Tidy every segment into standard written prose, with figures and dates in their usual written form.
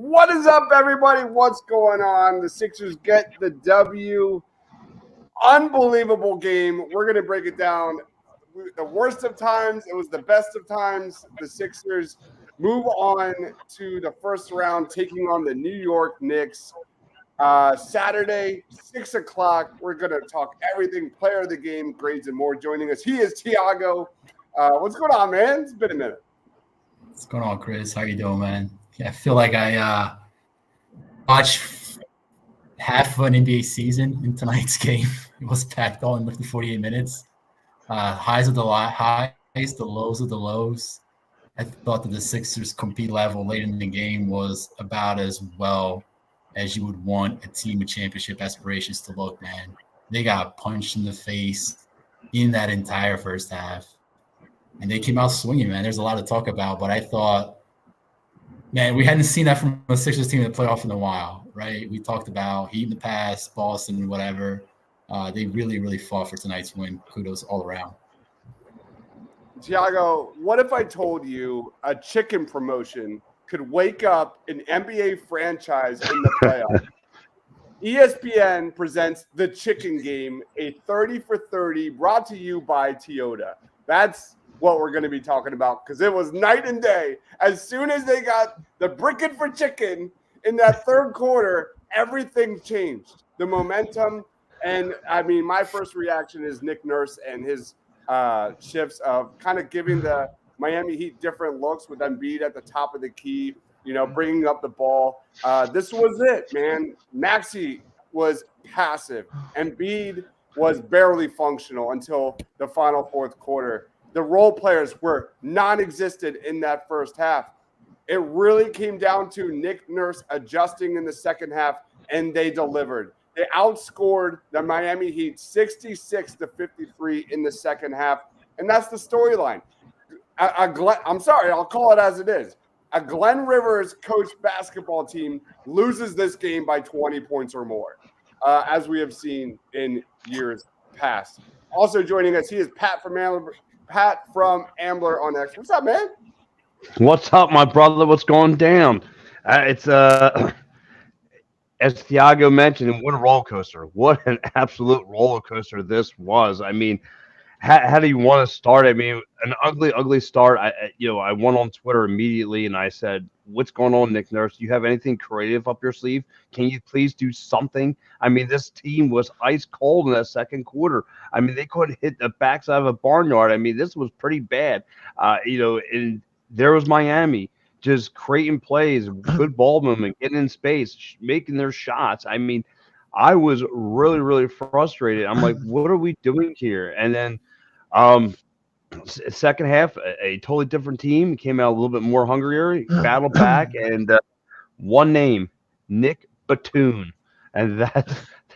What is up, everybody? What's going on? The Sixers get the W. Unbelievable game. We're going to break it down. The worst of times, it was the best of times. The Sixers move on to the first round, taking on the New York Knicks. Saturday, 6 o'clock. We're going to talk everything, player of the game, grades, and more. Joining us, he is Tiago. What's going on, man? It's been a minute. What's going on, Chris? How you doing, man? Yeah, I feel like I watched half of an NBA season in tonight's game. It was packed all in 48 minutes. Highs of the highs, the lows of the lows. I thought that the Sixers' compete level late in the game was about as well as you would want a team with championship aspirations to look, man. They got punched in the face in that entire first half. And they came out swinging, man. There's a lot to talk about, but I thought, man, we hadn't seen that from a Sixers team in the playoff in a while, right? We talked about Heat in the past, Boston, whatever. They really, really fought for tonight's win. Kudos all around. Tiago, what if I told you a chicken promotion could wake up an NBA franchise in the playoff? ESPN presents The Chicken Game, a 30 for 30 brought to you by Toyota. That's what we're going to be talking about because it was night and day. As soon as they got the brickin' for chicken in that third quarter, everything changed. The momentum. And, I mean, my first reaction is Nick Nurse and his shifts of kind of giving the Miami Heat different looks with Embiid at the top of the key, bringing up the ball. This was it, man. Maxey was passive. Embiid was barely functional until the final fourth quarter. The role players were non-existent in that first half. It really came down to Nick Nurse adjusting in the second half, and they delivered. They outscored the Miami Heat 66-53 in the second half, and that's the storyline. I'm sorry, I'll call it as it is. A Glenn Rivers coached basketball team loses this game by 20 points or more, as we have seen in years past. Also joining us, he is Pat from Ambler on X. What's up, man? What's up, my brother? What's going down? It's as Thiago mentioned, what a roller coaster! What an absolute roller coaster this was. I mean, how do you want to start? I mean, an ugly start. I went on Twitter immediately and I said, "What's going on, Nick Nurse? Do you have anything creative up your sleeve? Can you please do something?" I mean, this team was ice cold in that second quarter. I mean, they couldn't hit the backside of a barnyard. I mean, this was pretty bad. And there was Miami just creating plays, good ball movement, getting in space, making their shots. I mean, I was really, really frustrated. I'm like, what are we doing here? And then second half, a totally different team came out a little bit more hungrier, battled back, and one name, Nick Batum. And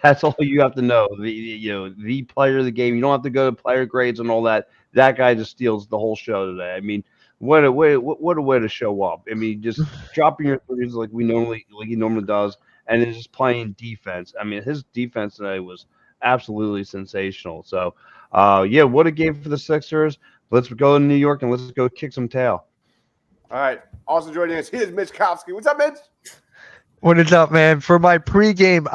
that's all you have to know. The player of the game. You don't have to go to player grades and all that. That guy just steals the whole show today. I mean, what a way to show up. I mean, just dropping your threes like he normally does, and then just playing defense. I mean, his defense today was absolutely sensational. So, what a game for the Sixers. Let's go to New York and let's go kick some tail. All right. Also joining us, here's Mitch Kowski. What's up, Mitch? What is up, man? For my pregame,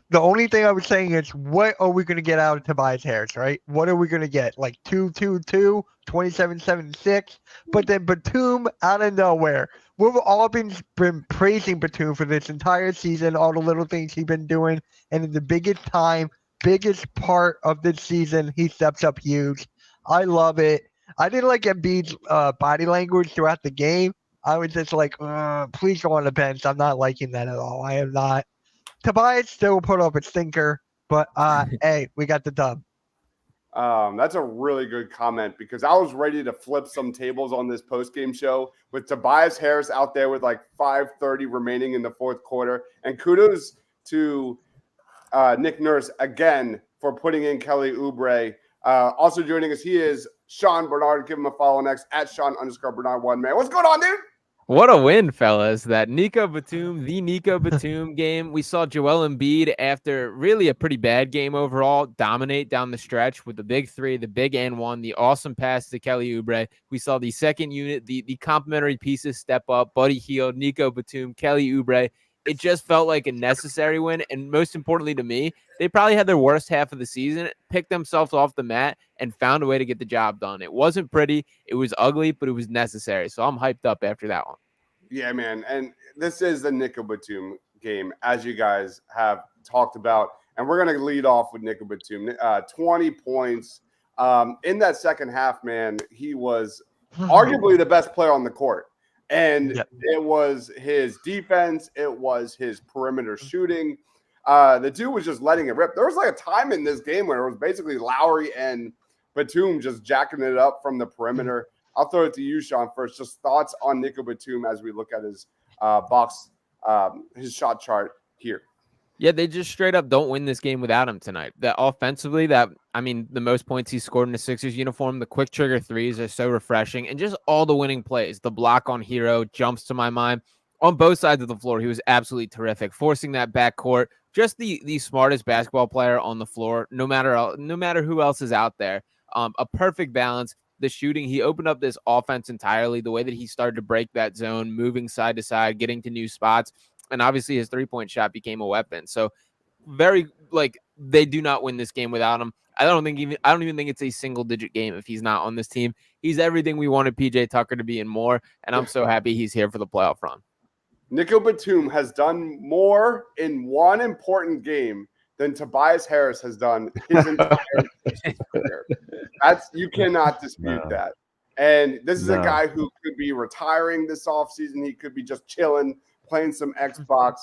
the only thing I was saying is, what are we going to get out of Tobias Harris, right? What are we going to get? Like 2-2-2, 27-7-6? But then Batum out of nowhere. We've all been praising Batum for this entire season, all the little things he's been doing. And in the biggest part of this season, he steps up huge. I love it. I didn't like Embiid's body language throughout the game. I was just like, please go on the bench. I'm not liking that at all. I am not. Tobias still put up a stinker, but hey, we got the dub. That's a really good comment because I was ready to flip some tables on this postgame show with Tobias Harris out there with like 5:30 remaining in the fourth quarter. And kudos to Nick Nurse again for putting in Kelly Oubre. Also joining us, he is Sean Bernard. Give him a follow next at Sean_Bernard1, man. What's going on, dude? What a win, fellas. That Nico Batum, the Nico Batum game. We saw Joel Embiid, after really a pretty bad game overall, dominate down the stretch with the big three, the big and one, the awesome pass to Kelly Oubre. We saw the second unit, the complementary pieces step up. Buddy Hield, Nico Batum, Kelly Oubre. It just felt like a necessary win. And most importantly to me, they probably had their worst half of the season, picked themselves off the mat, and found a way to get the job done. It wasn't pretty. It was ugly, but it was necessary. So I'm hyped up after that one. Yeah, man. And this is the Nico Batum game, as you guys have talked about. And we're going to lead off with Nico Batum. 20 points. In that second half, man, he was arguably the best player on the court. And it was his defense. It was his perimeter shooting. The dude was just letting it rip. There was like a time in this game where it was basically Lowry and Batum just jacking it up from the perimeter. I'll throw it to you, Sean, first. Just thoughts on Nico Batum as we look at his his shot chart here. Yeah, they just straight up don't win this game without him tonight. That offensively, the most points he scored in the Sixers uniform, the quick trigger threes are so refreshing, and just all the winning plays. The block on Hero jumps to my mind. On both sides of the floor, he was absolutely terrific, forcing that backcourt. Just the smartest basketball player on the floor, no matter who else is out there. A perfect balance. The shooting, he opened up this offense entirely. The way that he started to break that zone, moving side to side, getting to new spots. And obviously his 3-point shot became a weapon. So they do not win this game without him. I don't even think it's a single digit game if he's not on this team. He's everything we wanted PJ Tucker to be and more. And I'm so happy he's here for the playoff run. Nico Batum has done more in one important game than Tobias Harris has done his entire career. You cannot dispute that. And this is a guy who could be retiring this offseason. He could be just chilling, playing some Xbox.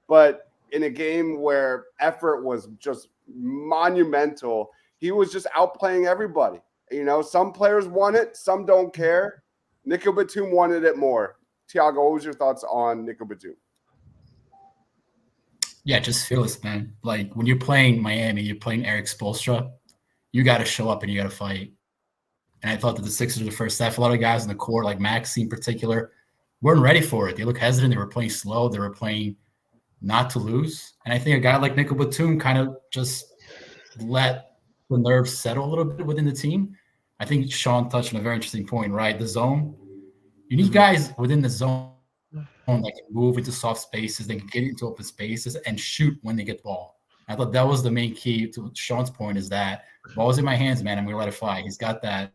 But in a game where effort was just monumental, he was just outplaying everybody. You know, some players won it, some don't care. Nico Batum wanted it more. Tiago, what was your thoughts on Nico Batum? Yeah, just fearless, man. Like when you're playing Miami, you're playing Eric Spoelstra, you got to show up and you got to fight. And I thought that the Sixers in the first half, a lot of guys in the court, like Maxey in particular, weren't ready for it. They looked hesitant. They were playing slow. They were playing not to lose. And I think a guy like Nico Batum kind of just let the nerves settle a little bit within the team. I think Sean touched on a very interesting point, right? The zone. You need guys within the zone that can move into soft spaces, they can get into open spaces and shoot when they get the ball. I thought that was the main key to Sean's point, is that ball's in my hands, man. I'm going to let it fly. He's got that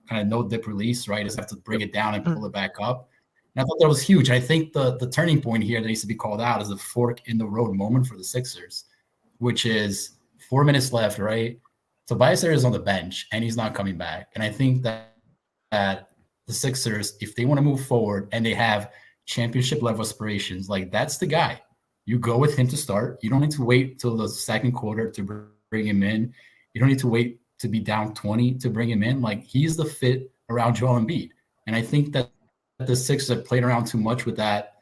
kind of no dip release, right? Just have to bring it down and pull it back up. And I thought that was huge. I think the turning point here that needs to be called out is the fork in the road moment for the Sixers, which is 4 minutes left, right? Tobias Harris is on the bench and he's not coming back. And I think that the Sixers, if they want to move forward and they have championship level aspirations, like that's the guy. You go with him to start. You don't need to wait till the second quarter to bring him in. You don't need to wait to be down 20 to bring him in. Like he's the fit around Joel Embiid. And I think that the Sixers have played around too much with that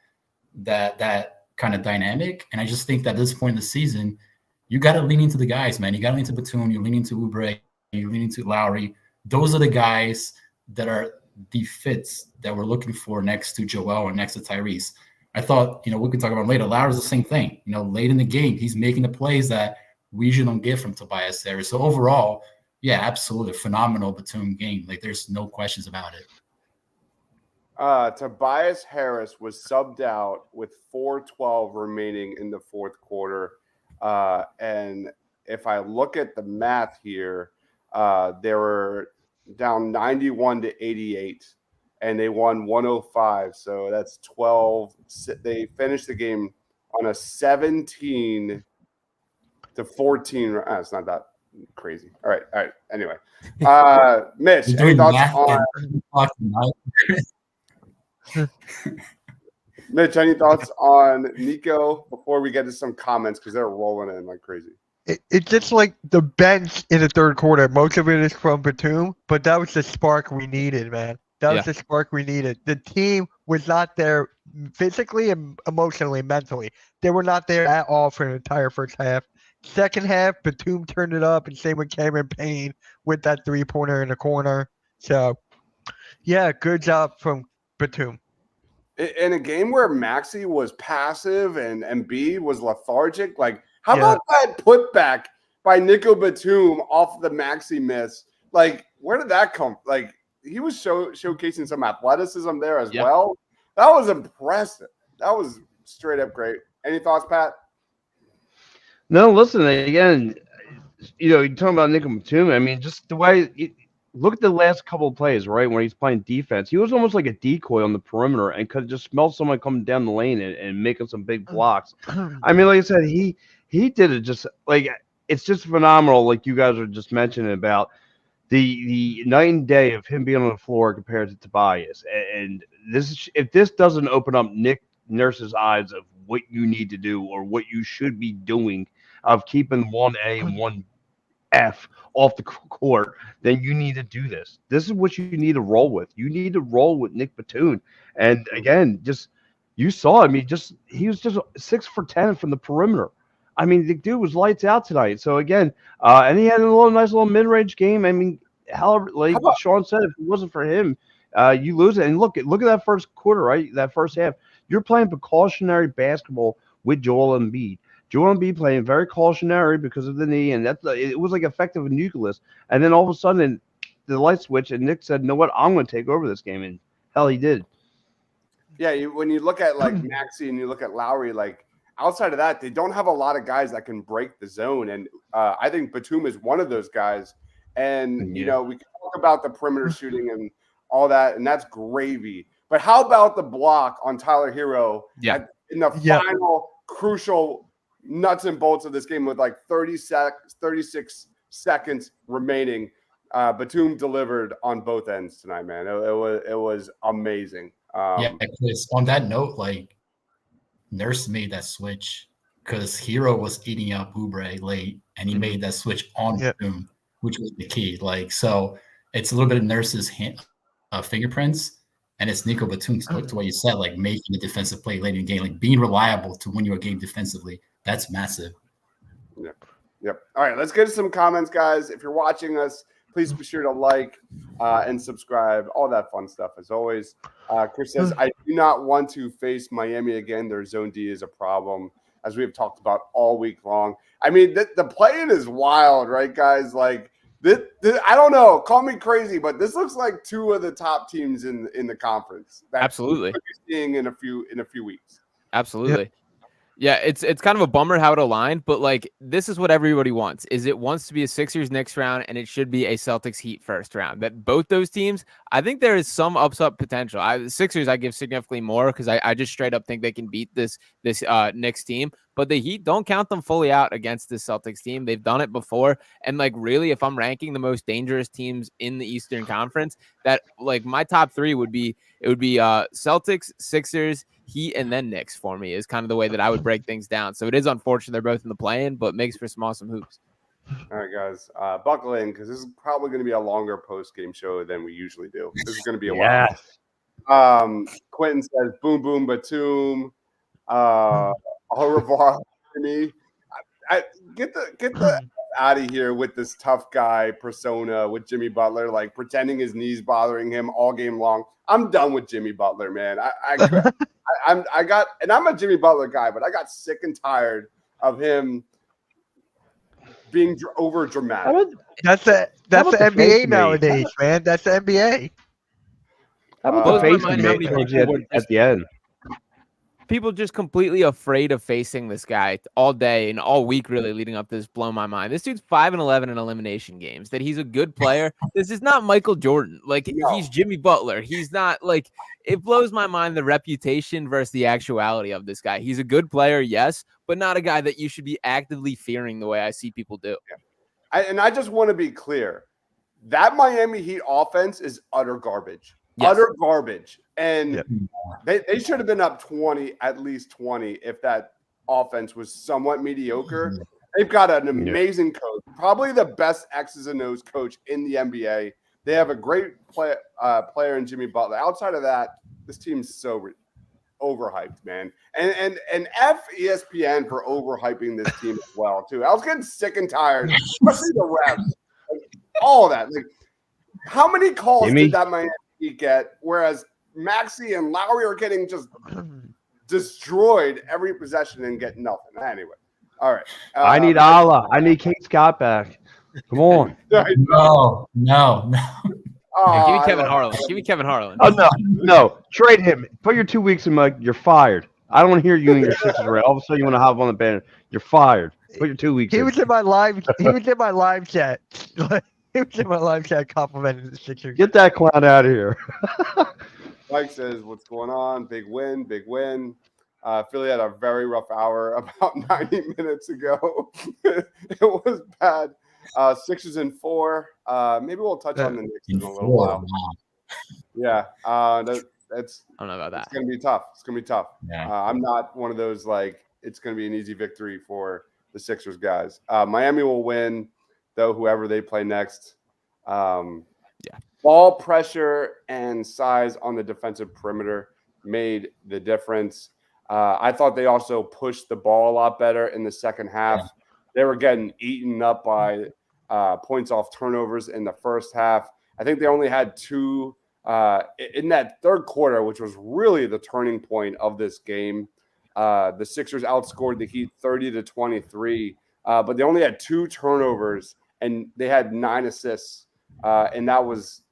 kind of dynamic. And I just think that at this point in the season, you got to lean into the guys, man. You got to lean into Batum. You lean into Oubre. You lean into Lowry. Those are the guys that are the fits that we're looking for next to Joel or next to Tyrese. I thought, we can talk about later. Lowry's the same thing. Late in the game, he's making the plays that we usually don't get from Tobias Harris. So overall, yeah, absolutely phenomenal Batum game. Like there's no questions about it. Tobias Harris was subbed out with 4:12 remaining in the fourth quarter. And if I look at the math here, they were down 91-88, and they won 105. So that's 12. They finished the game on a 17-14. It's not that crazy. All right. Anyway, Mitch, any thoughts on? Mitch, any thoughts on Nico before we get to some comments, because they're rolling in like crazy? It's just like the bench in the third quarter. Most of it is from Batum, but that was the spark we needed, man. That was the spark we needed. The team was not there physically and emotionally, mentally. They were not there at all for an entire first half. Second half, Batum turned it up, and same with Cameron Payne with that three-pointer in the corner. So, yeah, good job from Batum. in a game where Maxey was passive and Embiid was lethargic. Like, how about that putback by Nicolas Batum off the Maxey miss? Like, where did that come? Like, he was showcasing some athleticism there as well. That was impressive. That was straight up great. Any thoughts, Pat? No, listen, again, you're talking about Nicolas Batum. I mean, just the way look at the last couple of plays, right? When he's playing defense, he was almost like a decoy on the perimeter and could just smell someone coming down the lane and making some big blocks. I mean, like I said, he did it just like it's just phenomenal. Like you guys were just mentioning about the night and day of him being on the floor compared to Tobias. And if this doesn't open up Nick Nurse's eyes of what you need to do or what you should be doing of keeping 1A and 1F off the court, then you need to do this. This is what you need to roll with. You need to roll with Nick Batum. And again, just you saw. I mean, he was just 6 for 10 from the perimeter. I mean, the dude was lights out tonight. So again, and he had a nice little mid-range game. I mean, however, like Sean said, if it wasn't for him, you lose it. And look at that first quarter, right? That first half, you're playing precautionary basketball with Joel Embiid. Joel Embiid playing very cautionary because of the knee, and it was like effective with Nicolas. And then all of a sudden, the light switch, and Nick said, "You know what? I'm going to take over this game," and hell, he did. Yeah, when you look at like Maxey and you look at Lowry, like outside of that, they don't have a lot of guys that can break the zone, and I think Batum is one of those guys. And you know, we can talk about the perimeter shooting and all that, and that's gravy. But how about the block on Tyler Hero in the final crucial nuts and bolts of this game with like 36 seconds remaining? Batum delivered on both ends tonight, man. It was amazing. Chris, on that note, like Nurse made that switch because Hero was eating up Oubre late, and he made that switch on Batum, which was the key. Like, so it's a little bit of Nurse's fingerprints, and it's Nico Batum's to what you said, like making the defensive play late in the game, like being reliable to win your game defensively. That's massive. Yep. All right, let's get to some comments, guys. If you're watching us, please be sure to like and subscribe, all that fun stuff as always. Chris says, I do not want to face Miami again. Their zone D is a problem, as we have talked about all week long. I mean, the play-in is wild, right, guys? Like, this, I don't know. Call me crazy, but this looks like two of the top teams in the conference. Absolutely. We'll be seeing in a few weeks. Absolutely. Yeah, it's kind of a bummer how it aligned, but like this is what everybody wants. Is it wants to be a Sixers next round, and it should be a Celtics Heat first round. That both those teams, I think there is some upset potential. The Sixers I give significantly more because I just straight up think they can beat this Knicks team. But the Heat, don't count them fully out against this Celtics team. They've done it before. And like really, if I'm ranking the most dangerous teams in the Eastern Conference, that like my top three would be Celtics, Sixers, Heat, and then Knicks for me is kind of the way that I would break things down. So it is unfortunate they're both in the play-in, but makes for some awesome hoops. All right, guys, buckle in because this is probably going to be a longer post-game show than we usually do. This is going to be a while. Quentin says, boom, boom, Batum. Au revoir, me. I get the out of here with this tough guy persona with Jimmy Butler, like pretending his knees bothering him all game long. I'm done with Jimmy Butler, man. I'm a Jimmy Butler guy, but I got sick and tired of him being over dramatic. That's the NBA nowadays, man. That's the NBA. How about the face at the end? People just completely afraid of facing this guy all day and all week, really leading up to this. Blow my mind. This dude's 5-11 in elimination games. That he's a good player. This is not Michael Jordan. Like he's Jimmy Butler. He's not like. It blows my mind the reputation versus the actuality of this guy. He's a good player, yes, but not a guy that you should be actively fearing the way I see people do. I just want to be clear. That Miami Heat offense is utter garbage. Yes. Utter garbage. And they should have been up 20, at least 20, if that offense was somewhat mediocre. They've got an amazing coach, probably the best X's and O's coach in the NBA. They have a great player in Jimmy Butler. Outside of that, this team's so overhyped, man. And F ESPN for overhyping this team as well, too. I was getting sick and tired, especially the refs. Like, all of that. Like, how many calls did that Miami get? Whereas Maxey and Lowry are getting just destroyed every possession and get nothing. Anyway, all right. I need Allah. I need King Scott back. Come on. No. Give me Kevin Harlan. Give me Kevin Harlan. Oh no. Trade him. Put your 2 weeks in Mike. You're fired. I don't want to hear you and your Sixers right. All of a sudden you want to hop on the band. You're fired. Put your 2 weeks He in. was in my live. He was in my live chat. He was in my live chat complimenting the Sixers. Get that clown out of here. Mike says, "What's going on? Big win, big win." Philly had a very rough hour about 90 minutes ago. It was bad. Sixers in 4. Maybe we'll touch on the Knicks in a little while. Yeah, that's. I don't know about that. It's gonna be tough. It's gonna be tough. Yeah. I'm not one of those like it's gonna be an easy victory for the Sixers guys. Miami will win, though. Whoever they play next. Ball pressure and size on the defensive perimeter made the difference. I thought they also pushed the ball a lot better in the second half. Yeah. They were getting eaten up by points off turnovers in the first half. I think they only had 2 in that third quarter, which was really the turning point of this game. The Sixers outscored the Heat 30-23, but they only had 2 turnovers and they had 9 assists. And that was,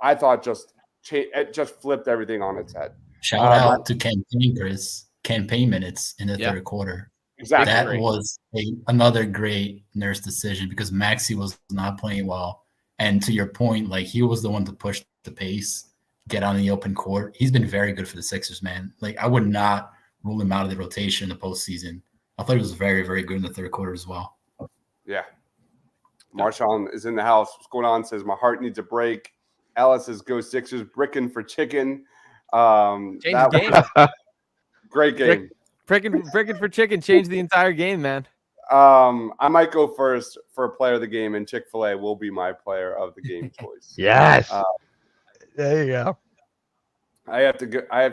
I thought, it just flipped everything on its head. Shout out to campaign, Chris. Campaign minutes in the third quarter. Exactly. That was another great Nurse decision because Maxey was not playing well. And to your point, like he was the one to push the pace, get on the open court. He's been very good for the Sixers, man. Like I would not rule him out of the rotation in the postseason. I thought he was very, very good in the third quarter as well. Yeah. Marshawn is in the house. What's going on? Says my heart needs a break. Ellis says go Sixers, bricking for chicken. Change the game. Great game. Frickin' for chicken changed the entire game, man. I might go first for a player of the game, and Chick-fil-A will be my player of the game choice. Yes. There you go. I have to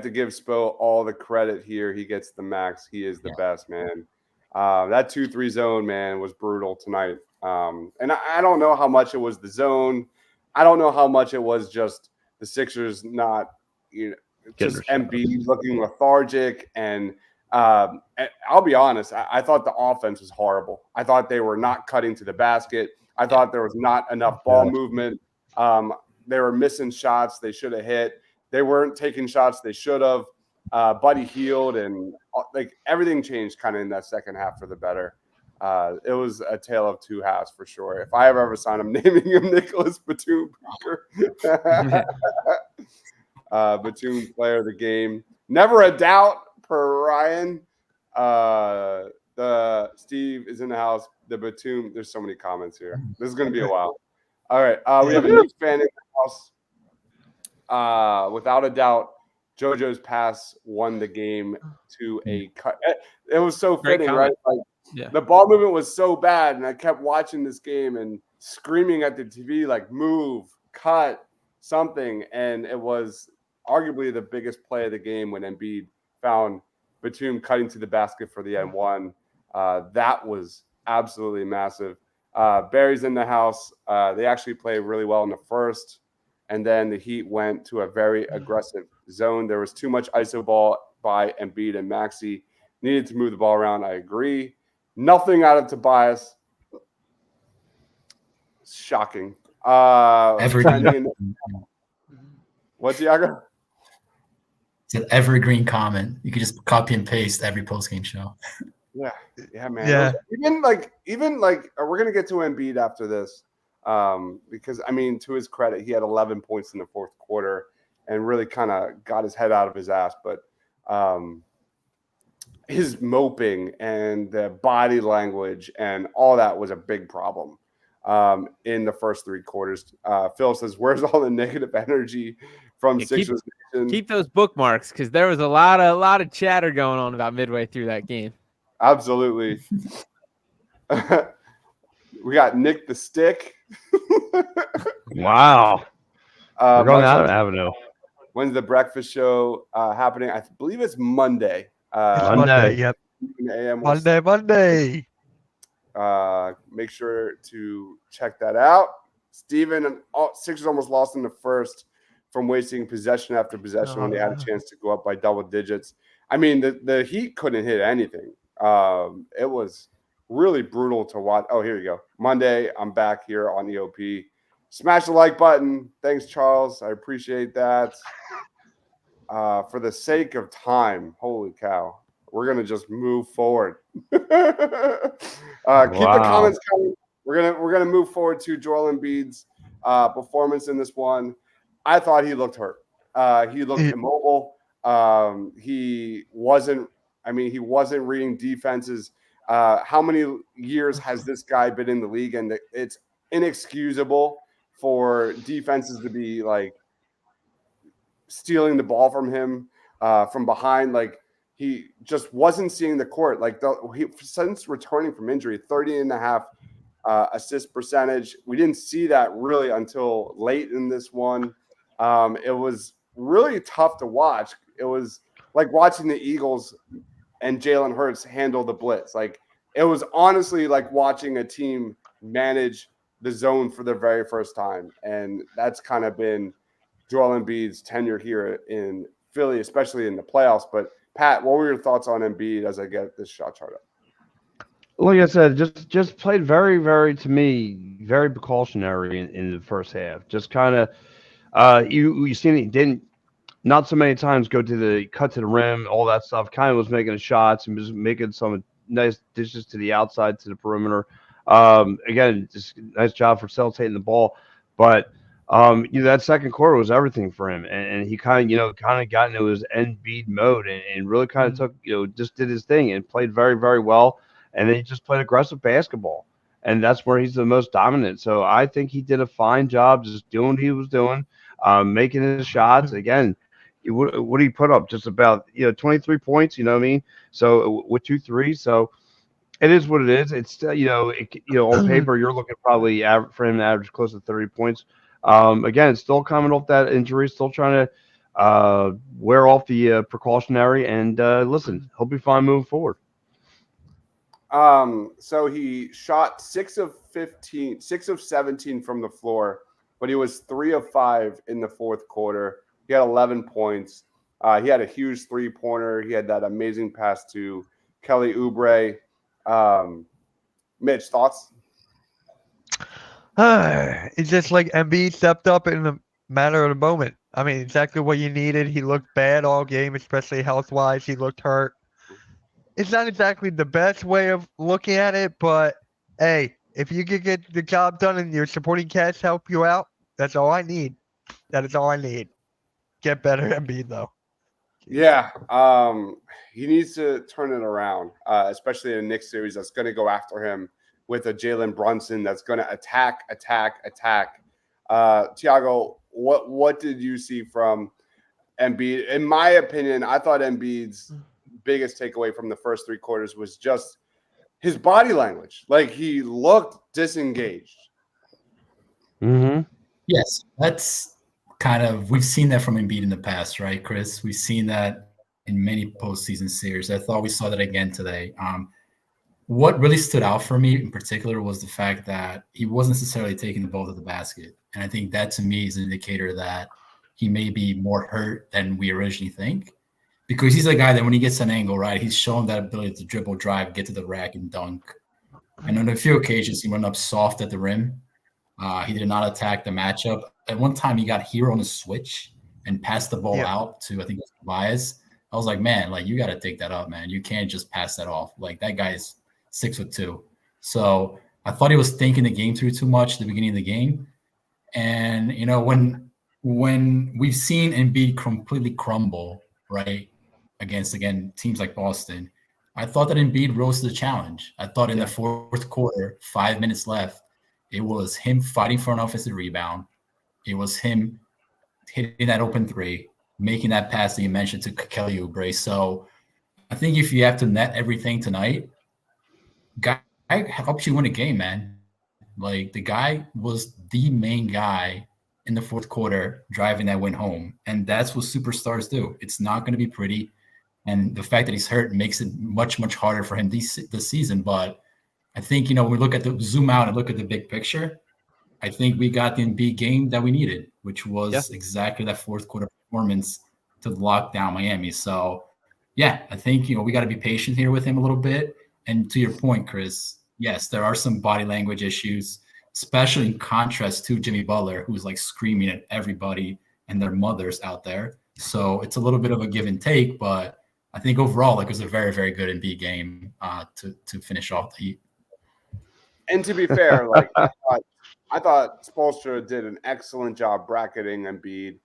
give Spo all the credit here. He gets the max. He is the best, man. That 2-3 zone, man, was brutal tonight. And I don't know how much it was the zone. I don't know how much it was just the Sixers not, just Embiid looking lethargic. And I'll be honest, I thought the offense was horrible. I thought they were not cutting to the basket. I thought there was not enough ball movement. They were missing shots they should have hit. They weren't taking shots they should have. Buddy healed, and like everything changed kind of in that second half for the better. It was a tale of 2 halves for sure. If I ever sign him, naming him Nicolas Batum. Batum player of the game. Never a doubt per Ryan. The Steve is in the house. The Batum. There's so many comments here. This is going to be a while. All right. We have a Knicks fan in the house. Without a doubt, JoJo's pass won the game to a cut. It was so fitting, right? Like, the ball movement was so bad, and I kept watching this game and screaming at the TV, like, move, cut, something. And it was arguably the biggest play of the game when Embiid found Batum cutting to the basket for the N1. That was absolutely massive. Barry's in the house. They actually played really well in the first, and then the Heat went to a very aggressive zone. There was too much iso ball by Embiid and Maxey. Needed to move the ball around. I agree. Nothing out of Tobias. Shocking. What's Iago? It's an evergreen comment. You can just copy and paste every postgame show. Yeah, man. Yeah. Even like we're gonna get to Embiid after this, because I mean, to his credit, he had 11 points in the fourth quarter and really kind of got his head out of his ass. But his moping and the body language and all that was a big problem in the first 3 quarters. Phil says, "Where's all the negative energy from Sixers Nation?" Keep those bookmarks because there was a lot of chatter going on about midway through that game. Absolutely. We got Nick the Stick. Wow. We're going out of avenue. When's the breakfast show happening? I believe it's Monday. Monday. Yep. Monday. Make sure to check that out. Steven, Sixers almost lost in the first. from wasting possession after possession when they had a chance to go up by double digits. I mean, the Heat couldn't hit anything. It was really brutal to watch. Oh, here you go. Monday, I'm back here on EOP. Smash the like button. Thanks, Charles. I appreciate that. For the sake of time, holy cow, we're gonna just move forward. Keep the comments coming. We're gonna move forward to Joel Embiid's performance in this one. I thought he looked hurt. He looked immobile. He wasn't reading defenses. How many years has this guy been in the league? And it's inexcusable for defenses to be like stealing the ball from him from behind. Like he just wasn't seeing the court. Like since returning from injury, 30.5 assist percentage. We didn't see that really until late in this one. It was really tough to watch. It was like watching the Eagles and Jalen Hurts handle the blitz. Like it was honestly like watching a team manage the zone for the very first time. And that's kind of been Joel Embiid's tenure here in Philly, especially in the playoffs. But Pat, what were your thoughts on Embiid as I get this shot chart up? Like I said, just played very, very, to me, very precautionary in the first half. Just kind of, you seen he didn't, not so many times go to the cut to the rim, all that stuff. Kind of was making shots and was making some nice dishes to the outside, to the perimeter. Again, just nice job for facilitating the ball. But that second quarter was everything for him, and he kind of got into his Embiid mode and really kind of took, just did his thing and played very, very well. And then he just played aggressive basketball, and that's where he's the most dominant. So I think he did a fine job just doing what he was doing, making his shots. Again, what did he put up? Just about 23 points. You know what I mean? So with 2 threes. So it is what it is. It's on paper you're looking probably for him to average close to 30 points. Again, still coming off that injury, still trying to wear off the precautionary. And listen, he'll be fine moving forward. So he shot 6 of 17 from the floor, but he was 3 of 5 in the fourth quarter. He had 11 points. He had a huge 3-pointer. He had that amazing pass to Kelly Oubre. Mitch, thoughts? It's just like Embiid stepped up in the matter of the moment. I mean, exactly what you needed. He looked bad all game, especially health-wise. He looked hurt. It's not exactly the best way of looking at it, but hey, if you could get the job done and your supporting cast help you out, that's all I need. That is all I need. Get better, Embiid, though. Yeah, he needs to turn it around, especially in a Knicks series that's going to go after him with a Jalen Brunson that's going to attack. Tiago, what did you see from Embiid? In my opinion, I thought Embiid's biggest takeaway from the first 3 quarters was just his body language. Like he looked disengaged. Mm-hmm. Yes, that's kind of, we've seen that from Embiid in the past, right, Chris? We've seen that in many postseason series. I thought we saw that again today. What really stood out for me in particular was the fact that he wasn't necessarily taking the ball to the basket. And I think that to me is an indicator that he may be more hurt than we originally think. Because he's a guy that when he gets an angle, right, he's shown that ability to dribble, drive, get to the rack, and dunk. And on a few occasions, he went up soft at the rim. He did not attack the matchup. At one time, he got Hero on a switch and passed the ball out to, I think, it was Tobias. I was like, man, like, you got to take that up, man. You can't just pass that off. Like, that guy is 6'2". So I thought he was thinking the game through too much at the beginning of the game. And, when we've seen Embiid completely crumble, right, against, again, teams like Boston, I thought that Embiid rose to the challenge. I thought in the fourth quarter, 5 minutes left, it was him fighting for an offensive rebound. It was him hitting that open 3, making that pass that you mentioned to Kelly Oubre. So I think if you have to net everything tonight, guy helps you win a game, man. Like, the guy was the main guy in the fourth quarter driving that win home. And that's what superstars do. It's not going to be pretty. And the fact that he's hurt makes it much, much harder for him this season. But I think, when we look at the zoom out and look at the big picture, I think we got the Embiid game that we needed, which was exactly that fourth quarter performance to lock down Miami. So, yeah, I think, we got to be patient here with him a little bit. And to your point, Chris, yes, there are some body language issues, especially in contrast to Jimmy Butler, who's like screaming at everybody and their mothers out there. So it's a little bit of a give and take, but I think overall, it was a very, very good Embiid game to finish off the Heat. And to be fair, I thought Spoelstra did an excellent job bracketing Embiid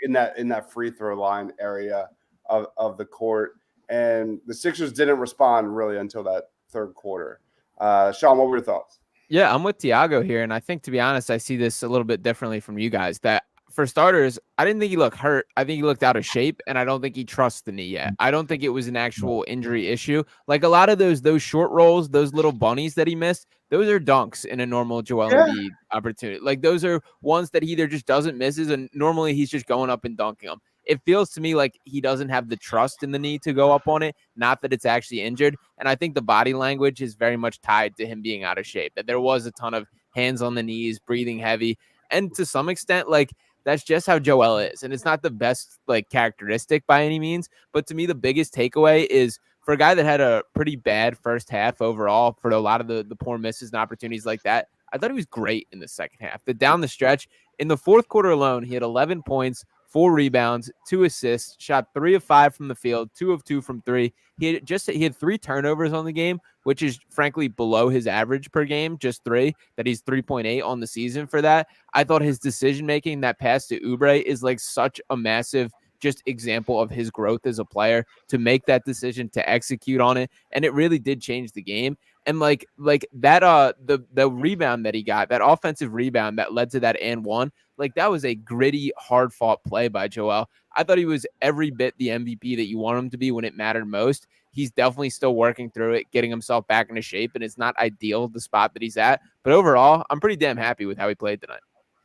in that free throw line area of the court, and the Sixers didn't respond really until that third quarter. Sean, what were your thoughts? Yeah, I'm with Tiago here, and I think, to be honest, I see this a little bit differently from you guys. That for starters, I didn't think he looked hurt. I think he looked out of shape, and I don't think he trusts the knee yet. I don't think it was an actual injury issue. Like a lot of those short rolls, those little bunnies that he missed, those are dunks in a normal Joel Embiid opportunity. Like those are ones that he either just doesn't misses, and normally he's just going up and dunking them. It feels to me like he doesn't have the trust in the knee to go up on it, not that it's actually injured. And I think the body language is very much tied to him being out of shape, that there was a ton of hands on the knees, breathing heavy. And to some extent, like, that's just how Joel is. And it's not the best like characteristic by any means. But to me, the biggest takeaway is for a guy that had a pretty bad first half overall, for a lot of the poor misses and opportunities like that, I thought he was great in the second half. But down the stretch, in the fourth quarter alone, he had 11 points, 4 rebounds, 2 assists, shot 3 of 5 from the field, 2 of 2 from 3. He had 3 turnovers on the game, which is frankly below his average per game, just 3, that he's 3.8 on the season for that. I thought his decision-making, that pass to Oubre, is like such a massive just example of his growth as a player to make that decision, to execute on it. And it really did change the game. And like that, the rebound that he got, that offensive rebound that led to that and one, like that was a gritty, hard fought play by Joel. I thought he was every bit the MVP that you want him to be when it mattered most. He's definitely still working through it, getting himself back into shape, and it's not ideal, the spot that he's at. But overall, I'm pretty damn happy with how he played tonight.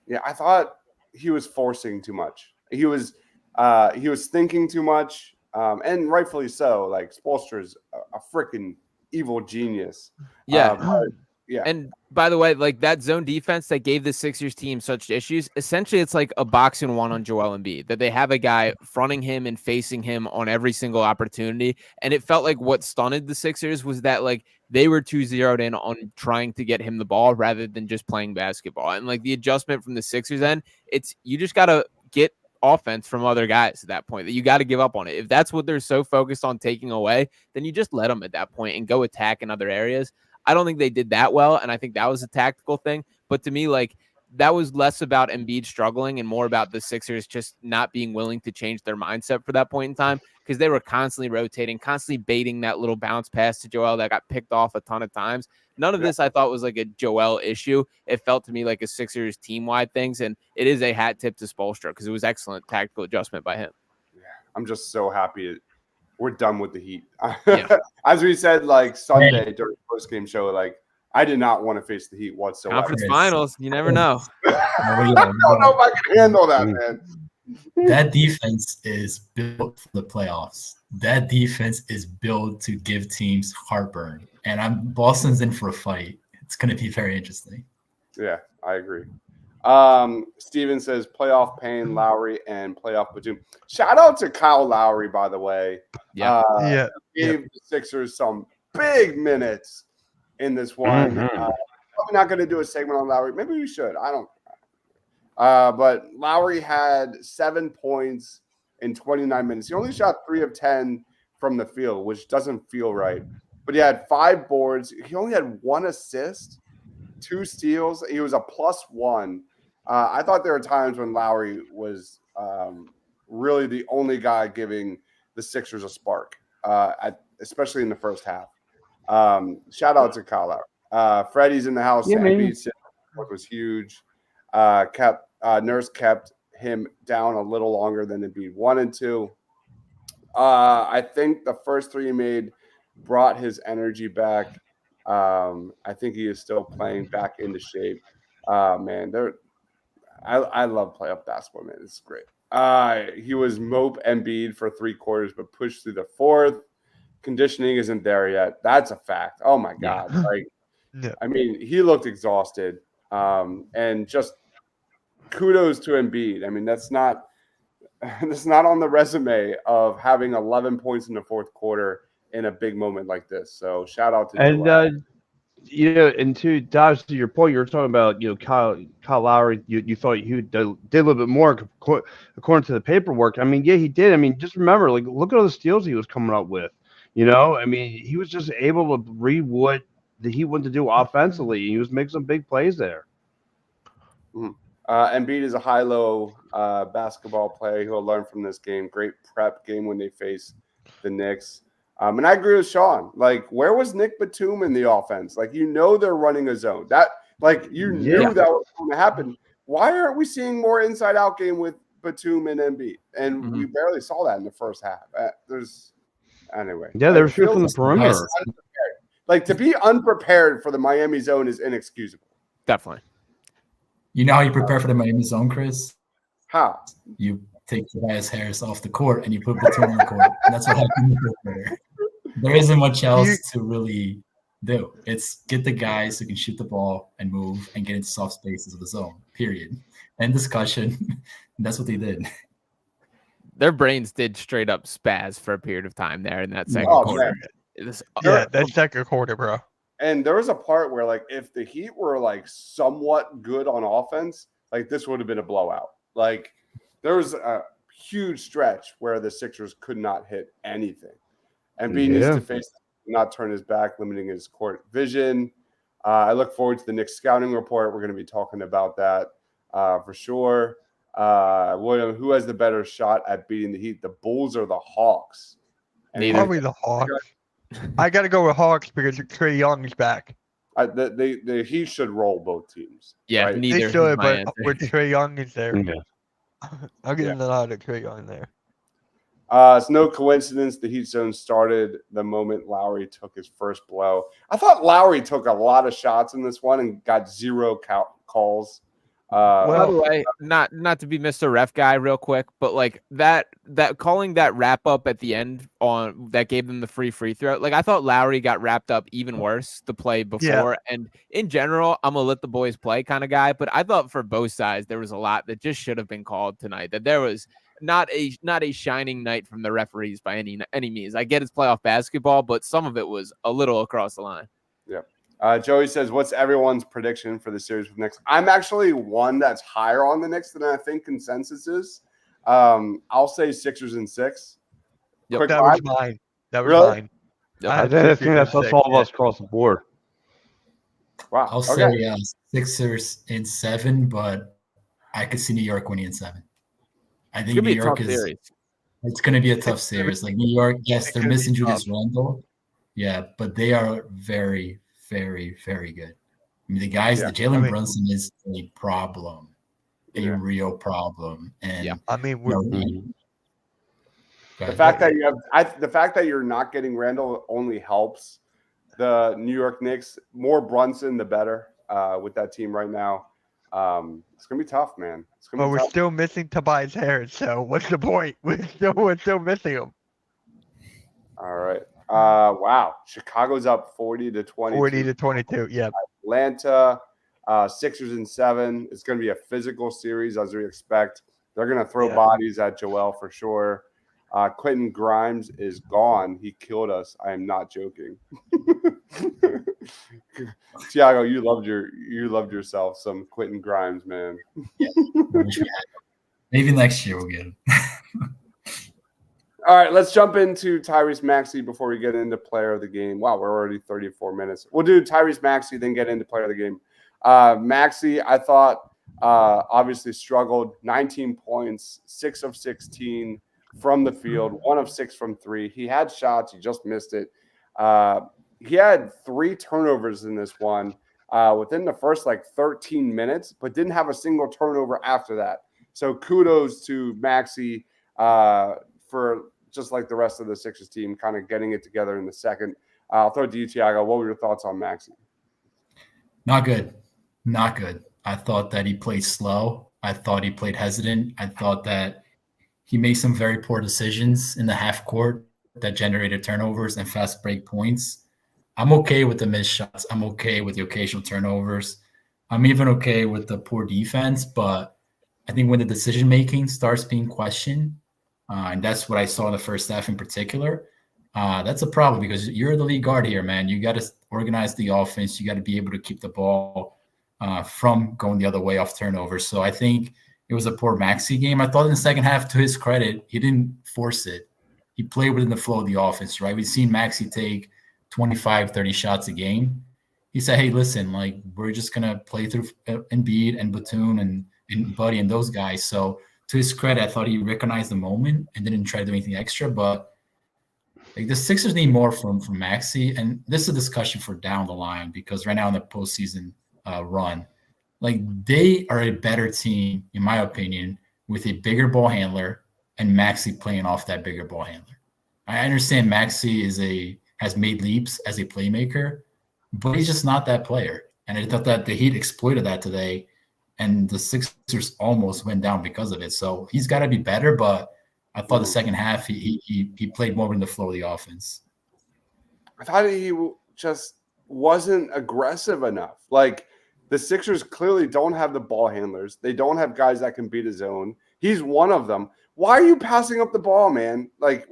Yeah, I thought he was forcing too much. He was thinking too much, and rightfully so. Like Spoelstra's a freaking evil genius. Yeah. Yeah. And by the way, like that zone defense that gave the Sixers team such issues, essentially it's like a boxing one on Joel Embiid, that they have a guy fronting him and facing him on every single opportunity. And it felt like what stunned the Sixers was that like they were too zeroed in on trying to get him the ball rather than just playing basketball. And like the adjustment from the Sixers end, it's you just got to get offense from other guys at that point, that you got to give up on it. If that's what they're so focused on taking away, then you just let them at that point and go attack in other areas. I don't think they did that well, and I think that was a tactical thing. But to me, like that was less about Embiid struggling and more about the Sixers just not being willing to change their mindset for that point in time, because they were constantly rotating, constantly baiting that little bounce pass to Joel that got picked off a ton of times. None of this I thought was like a Joel issue. It felt to me like a Sixers team-wide things, and it is a hat tip to Spoelstra because it was excellent tactical adjustment by him. Yeah, I'm just so happy we're done with the Heat. Yeah. As we said, like Sunday during the post-game show, like I did not want to face the Heat whatsoever. Conference finals, you never know. I don't know if I can handle that, man. That defense is built for the playoffs. That defense is built to give teams heartburn. And Boston's in for a fight. It's going to be very interesting. Yeah, I agree. Steven says playoff pain, Lowry, and playoff Batum. Shout out to Kyle Lowry, by the way. Gave the Sixers some big minutes in this one. Probably not going to do a segment on Lowry. Maybe we should. I don't. But Lowry had 7 points in 29 minutes. He only shot 3 of 10 from the field, which doesn't feel right. But he had 5 boards. He only had 1 assist, 2 steals. He was a +1. I thought there were times when Lowry was really the only guy giving the Sixers a spark, especially in the first half. Shout out to Kyle Lowry. Freddie's in the house. Yeah, Embiid was huge. Nurse kept him down a little longer than Embiid wanted to. I think the first 3 he made brought his energy back. I think he is still playing back into shape. Man, I love playoff basketball, man. It's great. He was mope Embiid for 3 quarters, but pushed through the 4th. Conditioning isn't there yet. That's a fact. Oh my God. I mean, he looked exhausted. And just kudos to Embiid. I mean, that's not on the resume of having 11 points in the fourth quarter in a big moment like this. So shout out to Joel. And and to Dodge, to your point, you were talking about Kyle Lowry. You thought he did a little bit more according to the paperwork. I mean, yeah, he did. I mean, just remember, like, look at all the steals he was coming up with. I mean, he was just able to read what the Heat wanted to do offensively. He was making some big plays there. Embiid is a high-low basketball player. He'll learn from this game. Great prep game when they face the Knicks. And I agree with Sean. Like, where was Nick Batum in the offense? Like, they're running a zone. That, like, you knew that was going to happen. Why aren't we seeing more inside-out game with Batum and Embiid? And we barely saw that in the first half. Anyway. Yeah, they were shooting from the perimeter. Like, to be unprepared for the Miami zone is inexcusable. Definitely. You know how you prepare for the Miami zone, Chris? How? You take Tobias Harris off the court and you put Batum on the court. That's what happened. There isn't much else to really do. It's get the guys who can shoot the ball and move and get into soft spaces of the zone, period. End discussion. That's what they did. Their brains did straight up spaz for a period of time there in that second quarter. That second quarter, bro. And there was a part where, like, if the Heat were, like, somewhat good on offense, like, this would have been a blowout. Like, there was a huge stretch where the Sixers could not hit anything. And Embiid needs to face, not turn his back, limiting his court vision. I look forward to the Knicks scouting report. We're going to be talking about that for sure. William, who has the better shot at beating the Heat, the Bulls or the Hawks? Probably the Hawks. I got to go with Hawks because Trae Young is back. The Heat should roll both teams. Yeah, right? neither. They should, but with Trae Young is there. Yeah. I'll give them the nod to Trae Young there. It's no coincidence the Heat zone started the moment Lowry took his first blow. I thought Lowry took a lot of shots in this one and got zero calls. By the way, not to be Mr. Ref guy real quick, but like that calling that wrap up at the end on that gave them the free throw. Like, I thought Lowry got wrapped up even worse the play before. Yeah. And in general, I'm a let the boys play kind of guy, but I thought for both sides there was a lot that just should have been called tonight. That there was not a shining night from the referees by any means. I get it's playoff basketball, but some of it was a little across the line. Yeah. Joey says, what's everyone's prediction for the series with Knicks? I'm actually one that's higher on the Knicks than I think consensus is. I'll say Sixers in 6. Yep, that was mine. That was mine. Yep. I think that's all of us across the board. Wow. I'll say Sixers in 7, but I could see New York winning in 7. I think New York it's going to be a tough series. Like New York, yes, they're missing Julius Randle. Yeah, but they are very, very, very good. I mean, the guys, the Jalen Brunson is a problem, a real problem. And I mean, the fact that you're not getting Randall only helps the New York Knicks. More Brunson, the better with that team right now. It's gonna be tough, man. We're still missing Tobias Harris, so what's the point? We're still missing him. All right. Wow. Chicago's up 40-22. 40-22. Yeah. Atlanta, Sixers in 7. It's going to be a physical series as we expect. They're going to throw bodies at Joel for sure. Quentin Grimes is gone. He killed us. I am not joking. Tiago, you loved yourself some Quentin Grimes, man. Yeah. Maybe next year we'll get him. All right, let's jump into Tyrese Maxey before we get into player of the game. Wow, we're already 34 minutes. We'll do Tyrese Maxey, then get into player of the game. Maxey, I thought, obviously struggled. 19 points, 6 of 16 from the field, 1 of 6 from 3. He had shots. He just missed it. He had 3 turnovers in this one within the first, 13 minutes, but didn't have a single turnover after that. So kudos to Maxey for just like the rest of the Sixers team, kind of getting it together in the second. I'll throw it to you, Tiago. What were your thoughts on Maxey? Not good. Not good. I thought that he played slow. I thought he played hesitant. I thought that he made some very poor decisions in the half court that generated turnovers and fast break points. I'm okay with the missed shots. I'm okay with the occasional turnovers. I'm even okay with the poor defense, but I think when the decision making starts being questioned, and that's what I saw in the first half in particular, that's a problem because you're the lead guard here, man. You got to organize the offense. You got to be able to keep the ball from going the other way off turnovers. So I think it was a poor Maxey game. I thought in the second half, to his credit, he didn't force it. He played within the flow of the offense, right? We've seen Maxey take 25, 30 shots a game. He said, hey, listen, like, we're just going to play through Embiid and Batum and Buddy and those guys. So to his credit, I thought he recognized the moment and didn't try to do anything extra. But like, the Sixers need more from Maxey. And this is a discussion for down the line because right now in the postseason run, like, they are a better team, in my opinion, with a bigger ball handler and Maxey playing off that bigger ball handler. I understand Maxey has made leaps as a playmaker, but he's just not that player. And I thought that the Heat exploited that today, and the Sixers almost went down because of it. So he's got to be better, but I thought the second half he played more in the flow of the offense. I thought he just wasn't aggressive enough. Like, the Sixers clearly don't have the ball handlers. They don't have guys that can beat a zone. He's one of them. Why are you passing up the ball, man? Like,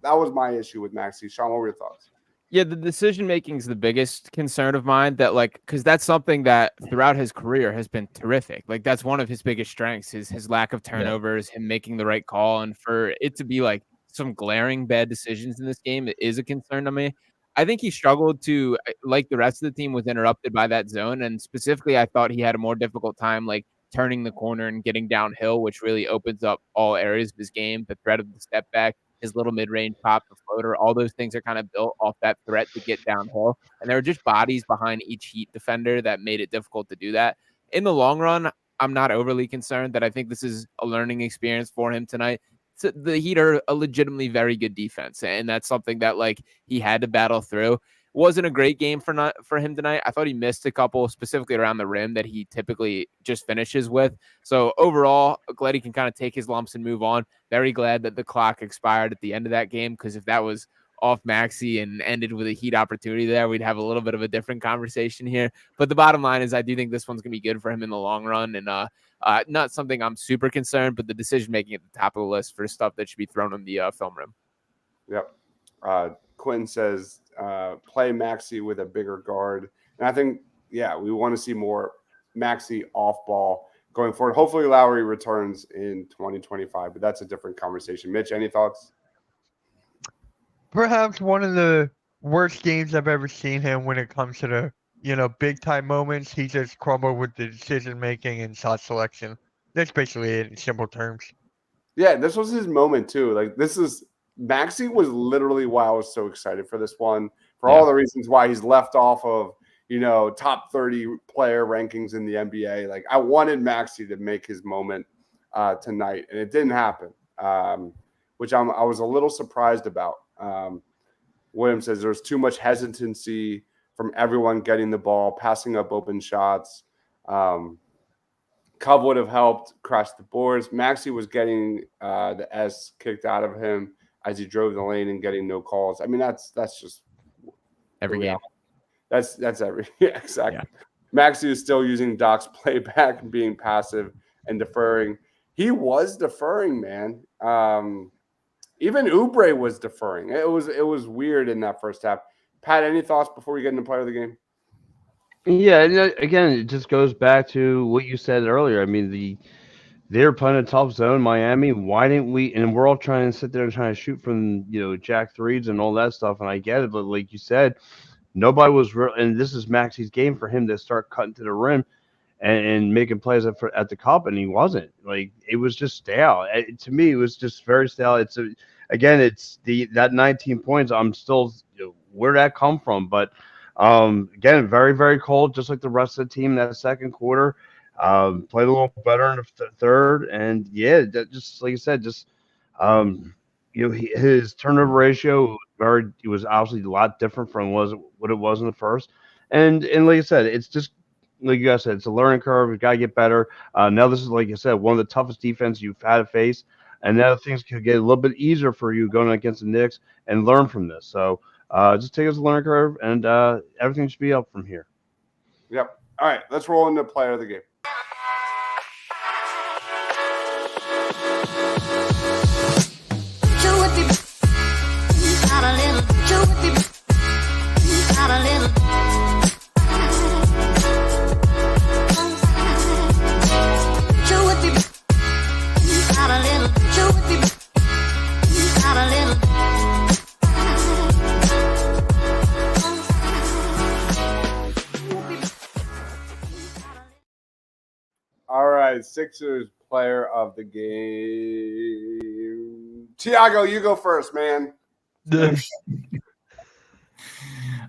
that was my issue with Maxey. Sean, what were your thoughts? Yeah, the decision making is the biggest concern of mine. That, like, because that's something that throughout his career has been terrific. Like, that's one of his biggest strengths is his lack of turnovers, him making the right call, and for it to be like some glaring bad decisions in this game, it is a concern to me. I think he struggled to, like the rest of the team, was interrupted by that zone, and specifically, I thought he had a more difficult time like turning the corner and getting downhill, which really opens up all areas of his game. The threat of the step back, his little mid-range pop, the floater, all those things are kind of built off that threat to get downhill. And there were just bodies behind each Heat defender that made it difficult to do that. In the long run, I'm not overly concerned that I think this is a learning experience for him tonight. So the Heat are a legitimately very good defense, and that's something that like he had to battle through. Wasn't a great game for him tonight. I thought he missed a couple, specifically around the rim, that he typically just finishes with. So overall, glad he can kind of take his lumps and move on. Very glad that the clock expired at the end of that game, because if that was off Maxey and ended with a Heat opportunity there, we'd have a little bit of a different conversation here. But the bottom line is I do think this one's going to be good for him in the long run, and not something I'm super concerned, but the decision-making at the top of the list for stuff that should be thrown on the film room. Yep. Quinn says, play Maxey with a bigger guard. And I think, yeah, we want to see more Maxey off ball going forward. Hopefully Lowry returns in 2025, but that's a different conversation. Mitch, any thoughts? Perhaps one of the worst games I've ever seen him when it comes to the, big time moments. He just crumbled with the decision making and shot selection. That's basically it in simple terms. Yeah, this was his moment too. Like, Maxey was literally why I was so excited for this one, for all the reasons why he's left off of, top 30 player rankings in the NBA. Like, I wanted Maxey to make his moment tonight, and it didn't happen, which I was a little surprised about. William says there's too much hesitancy from everyone getting the ball, passing up open shots. Cub would have helped crash the boards. Maxey was getting the S kicked out of him as he drove the lane and getting no calls. I mean, that's just every game. That's every exactly. Yeah. Maxey is still using Doc's playback and being passive and deferring. He was deferring, man. Even Oubre was deferring. It was weird in that first half. Pat, any thoughts before we get into player of the game? Yeah, and again, it just goes back to what you said earlier. I mean, they're playing a tough zone, Miami. Why didn't we? And we're all trying to sit there and trying to shoot from jack threes and all that stuff. And I get it, but like you said, nobody was real. And this is Maxey's game for him to start cutting to the rim and making plays at the cup, and he wasn't. Like, it was just stale. To me, it was just very stale. It's that 19 points. I'm still where'd that come from? But again, very, very cold, just like the rest of the team in that second quarter. Played a little better in the third, and just like you said, just his turnover ratio was obviously a lot different from what it was in the first, and like I said, it's just like you guys said, it's a learning curve. We've got to get better. Now this is, like you said, one of the toughest defenses you've had to face, and now things could get a little bit easier for you going against the Knicks and learn from this. So just take it as a learning curve, and everything should be up from here. Yep. All right, let's roll into player of the game. All right, Sixers player of the game. Tiago, you go first, man.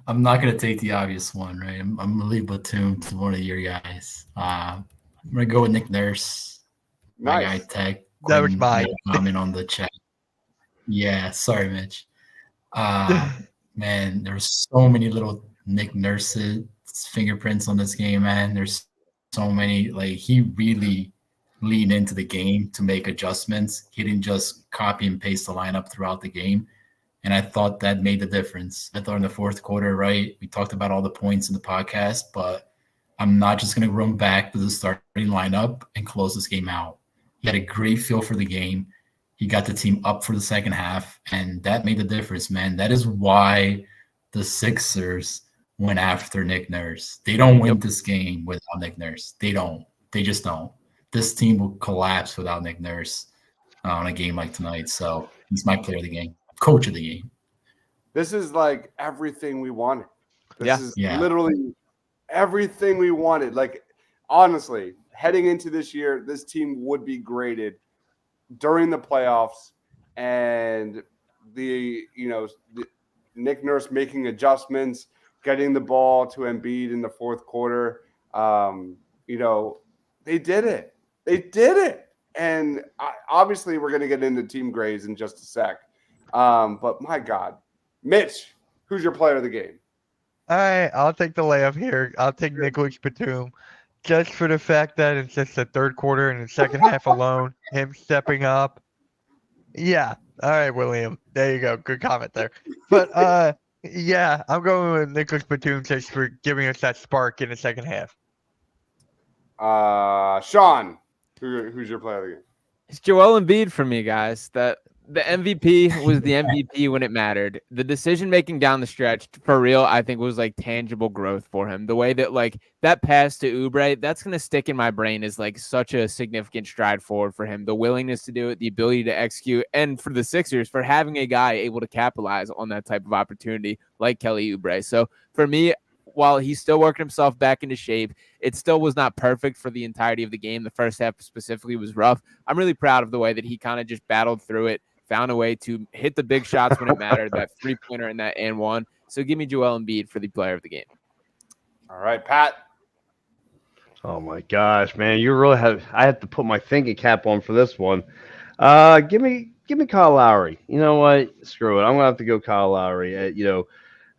I'm not gonna take the obvious one, right? I'm gonna leave Batum to one of your guys. I'm gonna go with Nick Nurse. My guy Nice. Tech. That was Quinn mine. made a comment on the chat. Yeah, sorry, Mitch. Man, there's so many little Nick Nurse's fingerprints on this game, man. There's so many. Like, he really leaned into the game to make adjustments. He didn't just copy and paste the lineup throughout the game. And I thought that made the difference. I thought in the fourth quarter, right, we talked about all the points in the podcast, but I'm not just going to run back to the starting lineup and close this game out. He had a great feel for the game. He got the team up for the second half, and that made the difference, man. That is why the Sixers went after Nick Nurse. They don't win this game without Nick Nurse. They don't. They just don't. This team will collapse without Nick Nurse on a game like tonight. So he's my player of the game, coach of the game. This is like everything we wanted. Yeah. This is literally everything we wanted. Like, honestly, heading into this year, this team would be graded during the playoffs, and the Nick Nurse making adjustments, getting the ball to Embiid in the fourth quarter. They did it. They did it. And obviously, we're going to get into team grades in just a sec. But my God, Mitch, who's your player of the game? All right, I'll take the layup here. I'll take Nicolas Batum. Just for the fact that it's just the third quarter and the second half alone, him stepping up. Yeah. All right, William. There you go. Good comment there. But yeah, I'm going with Nicolas Batum just for giving us that spark in the second half. Sean, who's your player of the game? It's Joel Embiid for me, guys. The MVP was the MVP when it mattered. The decision making down the stretch, for real, I think was like tangible growth for him. The way that like that pass to Oubre, that's gonna stick in my brain as like such a significant stride forward for him. The willingness to do it, the ability to execute, and for the Sixers for having a guy able to capitalize on that type of opportunity like Kelly Oubre. So for me, while he's still working himself back into shape, it still was not perfect for the entirety of the game. The first half specifically was rough. I'm really proud of the way that he kind of just battled through it, found a way to hit the big shots when it mattered, that three-pointer and that and one. So give me Joel Embiid for the player of the game. All right, Pat. Oh my gosh, man! I have to put my thinking cap on for this one. Give me Kyle Lowry. You know what? Screw it. I'm gonna have to go Kyle Lowry.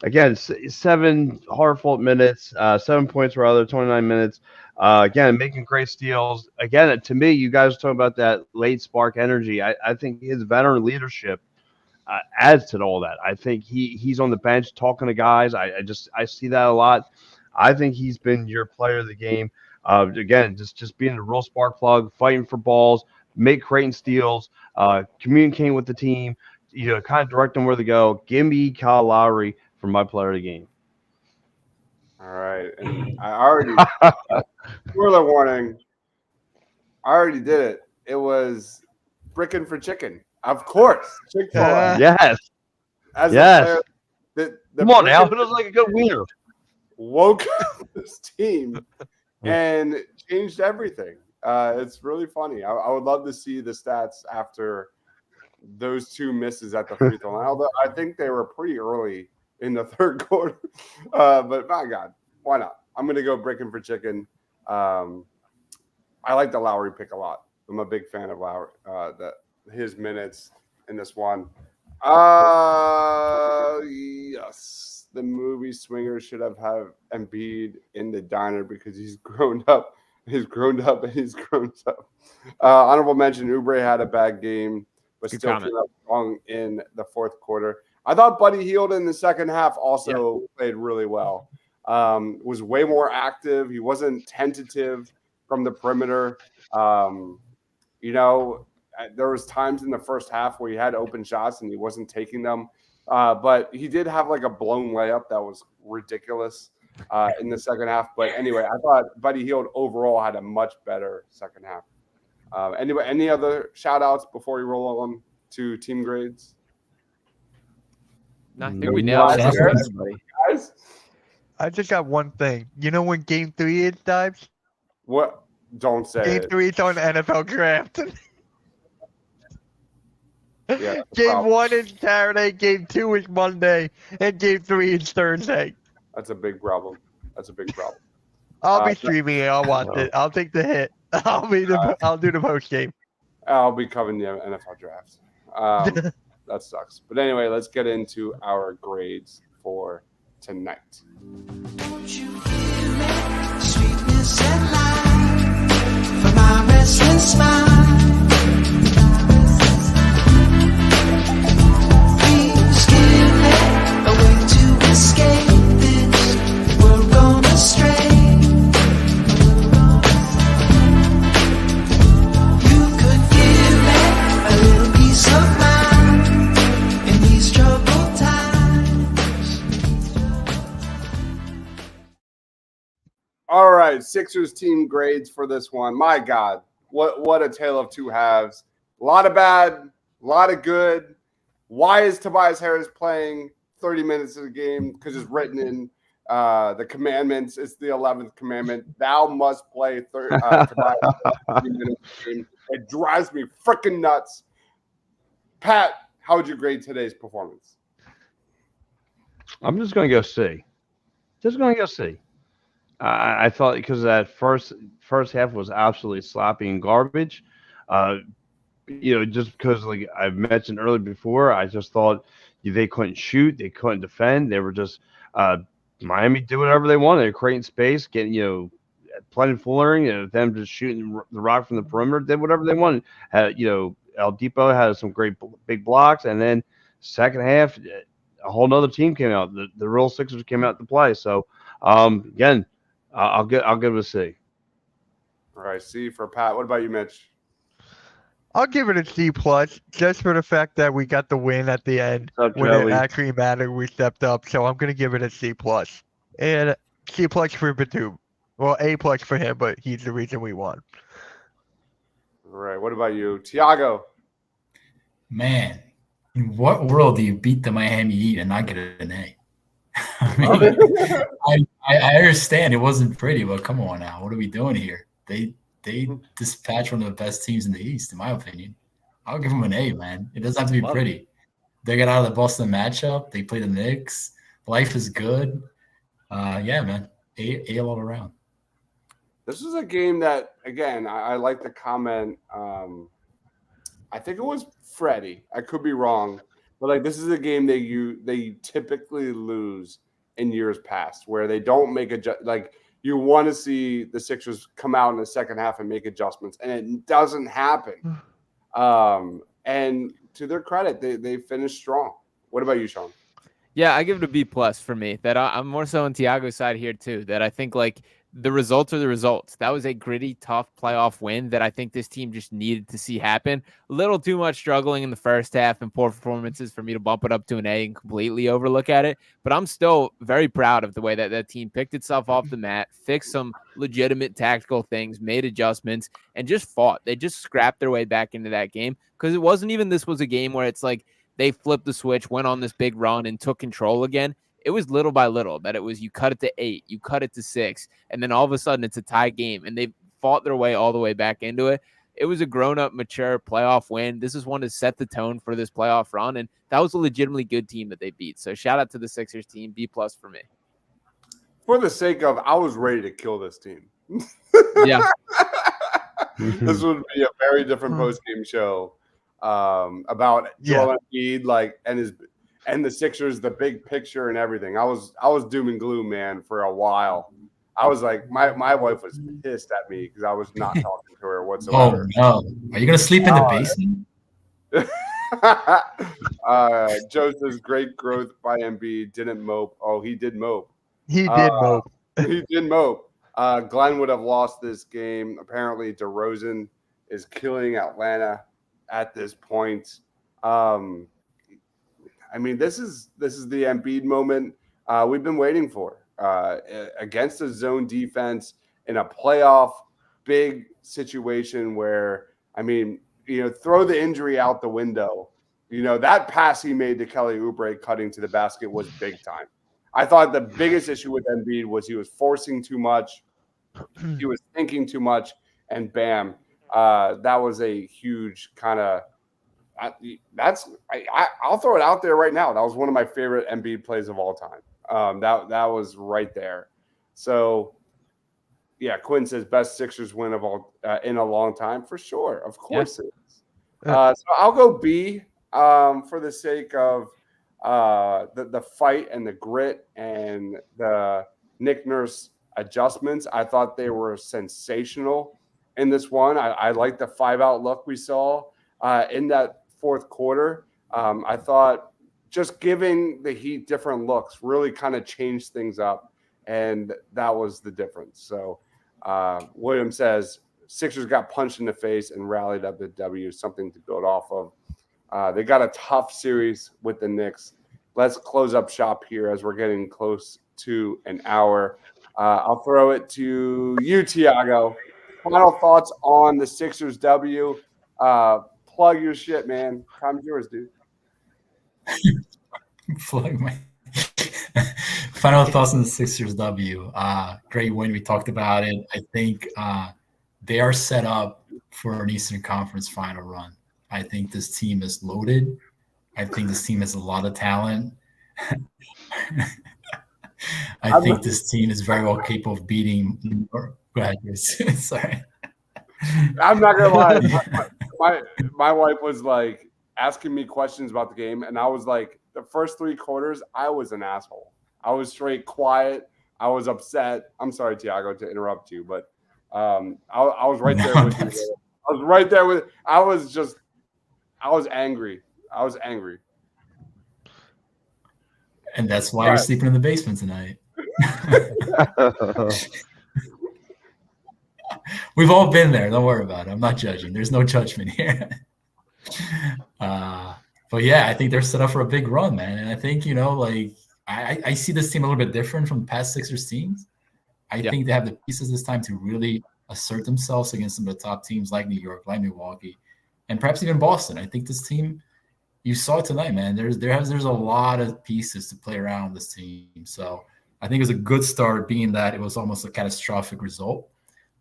Again, 7 hard-fought minutes, 7 points rather, 29 minutes. Again, making great steals. Again, to me, you guys are talking about that late spark energy. I think his veteran leadership adds to all that. I think he's on the bench talking to guys. I see that a lot. I think he's been your player of the game. Again, just being a real spark plug, fighting for balls, creating steals, communicating with the team, kind of direct them where to go. Give me Kyle Lowry for my player of the game. All right. And I already spoiler warning. I already did it. It was bricking for chicken. Of course. Chick-fil-A. Yes. Yes. Come on now. It was like a good wiener. Woke up this team and changed everything. It's really funny. I would love to see the stats after those 2 misses at the free throw line. Although I think they were pretty early in the third quarter. But my God, why not? I'm going to go bricking for chicken. I like the Lowry pick a lot. I'm a big fan of Lowry, his minutes in this one. Yes, the movie Swingers should have had Embiid in the diner because he's grown up. Honorable mention, Oubre had a bad game, but Good still comment. came up strong in the fourth quarter. I thought Buddy Hield in the second half also played really well. was way more active. He wasn't tentative from the perimeter. There was times in the first half where he had open shots and he wasn't taking them. But he did have like a blown layup that was ridiculous in the second half. But anyway, I thought Buddy Hield overall had a much better second half. Anyway, any other shout outs before we roll on to team grades? No, I think we nailed it. Guys? I just got one thing. You know when Game 3 is, Dives? What? Don't say Game it. 3 is on NFL Draft. Yeah, Game 1 is Saturday, Game 2 is Monday, and Game 3 is Thursday. That's a big problem. I'll be streaming it. I'll watch it. I'll take the hit. I'll do the post game. I'll be covering the NFL draft. That sucks. But anyway, let's get into our grades for tonight. Don't you hear it? Sweetness and light for my restless smile. Please give it a way to escape this world gone astray. You could give me a little peace of mind in these troubled times. All right, Sixers team grades for this one. My God, what a tale of two halves. A lot of bad, a lot of good. Why is Tobias Harris playing 30 minutes of the game? Because it's written in the commandments. It's the 11th commandment. Thou must play Tobias 30 minutes of the game. It drives me freaking nuts. Pat, how would you grade today's performance? I'm just going to go C. I thought because that first half was absolutely sloppy and garbage. Just because, like I've mentioned earlier before, I just thought they couldn't shoot, they couldn't defend. They were just Miami did whatever they wanted. They were creating space, getting plenty of flooring, them just shooting the rock from the perimeter. Did whatever they wanted. El Depot had some great big blocks, and then second half, a whole nother team came out. The real Sixers came out to play. So again, I'll give it a C. All right, C for Pat. What about you, Mitch? I'll give it a C plus, just for the fact that we got the win at the end. What's up, When Joey? it actually mattered, we stepped up. So I'm gonna give it a C plus, and C plus for Batum. Well, A plus for him, but he's the reason we won. All right, what about you, Tiago? Man, in what world do you beat the Miami Heat and not get an A? I mean, I understand it wasn't pretty, but come on now. What are we doing here? They dispatched one of the best teams in the East, in my opinion. I'll give them an A, man. It doesn't have to be pretty. They got out of the Boston matchup. They play the Knicks. Life is good. Yeah, man. A all around. This is a game that, again, I like the comment. I think it was Freddie. I could be wrong. But this is a game they typically lose in years past, where they don't make you want to see the Sixers come out in the second half and make adjustments, and it doesn't happen. And to their credit, they finished strong. What about you, Sean? Yeah, I give it a B plus for me. That I'm more so on Tiago's side here too. That I think the results are the results. That was a gritty, tough playoff win that I think this team just needed to see happen. A little too much struggling in the first half and poor performances for me to bump it up to an A and completely overlook at it. But I'm still very proud of the way that team picked itself off the mat, fixed some legitimate tactical things, made adjustments, and just fought. They just scrapped their way back into that game, because it wasn't even this was a game where it's like they flipped the switch, went on this big run, and took control again. It was little by little that it was you cut it to 8, you cut it to 6, and then all of a sudden it's a tie game, and they fought their way all the way back into it. It was a grown-up, mature playoff win. This is one to set the tone for this playoff run, and that was a legitimately good team that they beat. So shout out to the Sixers team, B+ for me. For the sake of, I was ready to kill this team. Yeah. This would be a very different post-game show about Joel Embiid, and the Sixers, the big picture and everything. I was doom and gloom, man, for a while. I was like, my wife was pissed at me because I was not talking to her whatsoever. Oh no! Are you gonna sleep in the basement? Joe says great growth by Embiid. Didn't mope. Oh, he did mope. He did mope. He did mope. Glenn would have lost this game. Apparently, DeRozan is killing Atlanta at this point. I mean, this is the Embiid moment we've been waiting for against a zone defense in a playoff big situation where, I mean, throw the injury out the window. That pass he made to Kelly Oubre cutting to the basket was big time. I thought the biggest issue with Embiid was he was forcing too much. He was thinking too much, and bam, that was a huge kind of. I'll throw it out there right now. That was one of my favorite Embiid plays of all time. That was right there. So, yeah, Quinn says best Sixers win of all in a long time for sure. Of course it is. So I'll go B for the sake of the fight and the grit and the Nick Nurse adjustments. I thought they were sensational in this one. I like the 5-out look we saw in that fourth quarter. I thought just giving the Heat different looks really kind of changed things up, and that was the difference. So William says Sixers got punched in the face and rallied up the W, something to build off of. They got a tough series with the Knicks. Let's close up shop here as we're getting close to an hour. I'll throw it to you, Tiago. Final thoughts on the Sixers W. Plug your shit, man. Time's yours, dude. Plug my final thoughts on the Sixers W. Great win. We talked about it. I think they are set up for an Eastern Conference final run. I think this team is loaded. I think this team has a lot of talent. I think this team is very well capable of beating New York. Go ahead, Chris. Sorry. I'm not gonna lie. My wife was like asking me questions about the game, and I was like, the first 3 quarters, I was an asshole. I was straight quiet. I was upset. I'm sorry, Tiago, to interrupt you, but I was right there with you. I was right there with. I was angry. I was angry. And that's why you're sleeping in the basement tonight. We've all been there. Don't worry about it. I'm not judging. There's no judgment here. But yeah, I think they're set up for a big run, man. And I think, I see this team a little bit different from past Sixers teams. I think they have the pieces this time to really assert themselves against some of the top teams like New York, like Milwaukee, and perhaps even Boston. I think this team, you saw it tonight, man. There's a lot of pieces to play around this team. So I think it was a good start, being that it was almost a catastrophic result.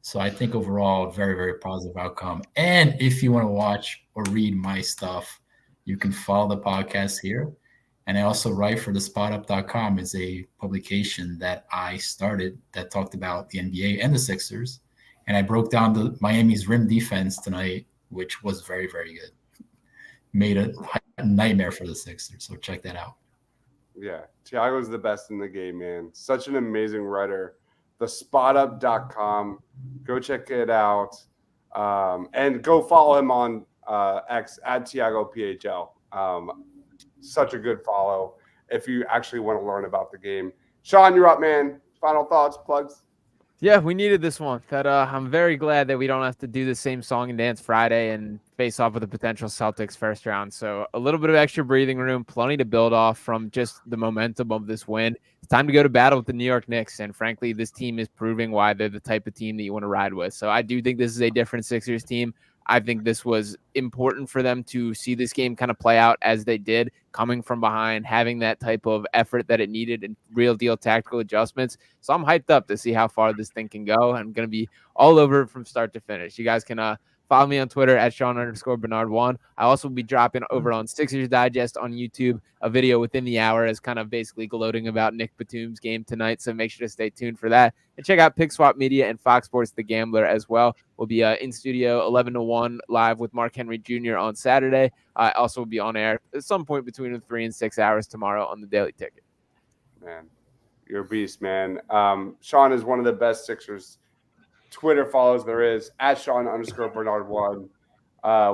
So I think overall, very, very positive outcome. And if you want to watch or read my stuff, you can follow the podcast here. And I also write for thespotup.com. It's a publication that I started that talked about the NBA and the Sixers. And I broke down the Miami's rim defense tonight, which was very, very good. Made a nightmare for the Sixers. So check that out. Yeah, Tiago's the best in the game, man. Such an amazing writer. Thespotup.com. Go check it out. And go follow him on X at TiagoPHL. Such a good follow if you actually want to learn about the game. Sean, you're up, man. Final thoughts, plugs? Yeah, we needed this one. I'm very glad that we don't have to do the same song and dance Friday and face off with a potential Celtics first round. So a little bit of extra breathing room, plenty to build off from just the momentum of this win. It's time to go to battle with the New York Knicks. And frankly, this team is proving why they're the type of team that you want to ride with. So I do think this is a different Sixers team. I think this was important for them to see this game kind of play out as they did, coming from behind, having that type of effort that it needed and real deal tactical adjustments. So I'm hyped up to see how far this thing can go. I'm going to be all over it from start to finish. You guys can follow me on Twitter at Sean_Bernard1. I also will be dropping over on Sixers Digest on YouTube a video within the hour as kind of basically gloating about Nick Batum's game tonight. So make sure to stay tuned for that. And check out Pick Swap Media and Fox Sports The Gambler as well. We'll be in studio 11 to 1 live with Mark Henry Jr. on Saturday. I also will be on air at some point between 3 and 6 hours tomorrow on the Daily Ticket. Man, you're a beast, man. Sean is one of the best Sixers Twitter follows there is, at Sean_Bernard1.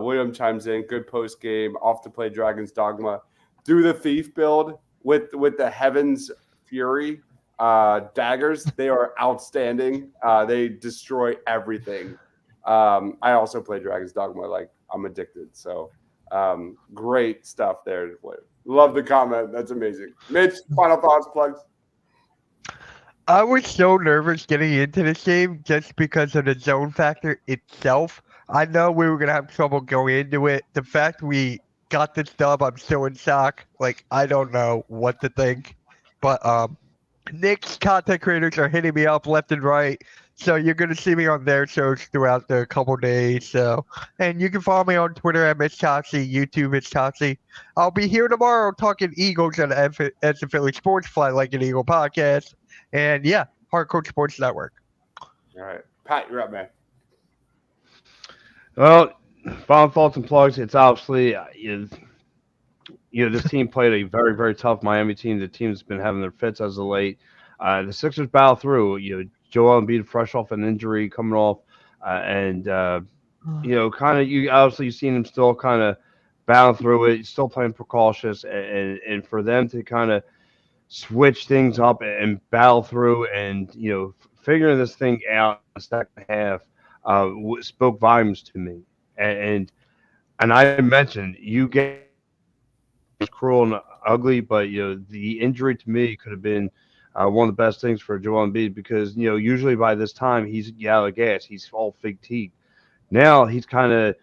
William chimes in. Good post game. Off to play Dragon's Dogma. Do the Thief build with the Heavens Fury. daggers. They are outstanding. They destroy everything. I also play Dragon's Dogma. Like, I'm addicted. So great stuff there. Love the comment. That's amazing. Mitch, final thoughts, plugs. I was so nervous getting into this game just because of the zone factor itself. I know we were gonna have trouble going into it. The fact we got this dub, I'm still in shock. Like, I don't know what to think. But Nick's content creators are hitting me up left and right. So you're gonna see me on their shows throughout the couple days. So, and you can follow me on Twitter at Mitch Toxie, YouTube Mitch Toxie. I'll be here tomorrow talking Eagles on the Edge of Philly Sports Fly Like an Eagle podcast. And yeah, Hardcore Sports Network. All right. Pat, you're up, man. Well, final thoughts and plugs. It's obviously, this team played a very, very tough Miami team. The team's been having their fits as of late. The Sixers battle through. Joel Embiid fresh off an injury coming off, kind of you've seen him still kind of battle through it, still playing precautious, and for them to kind of switch things up and battle through and figuring this thing out in the second half spoke volumes to me. And I mentioned you get cruel and ugly, but the injury to me could have been one of the best things for Joel Embiid because usually by this time he's out of gas, he's all fatigued. Now he's kind of,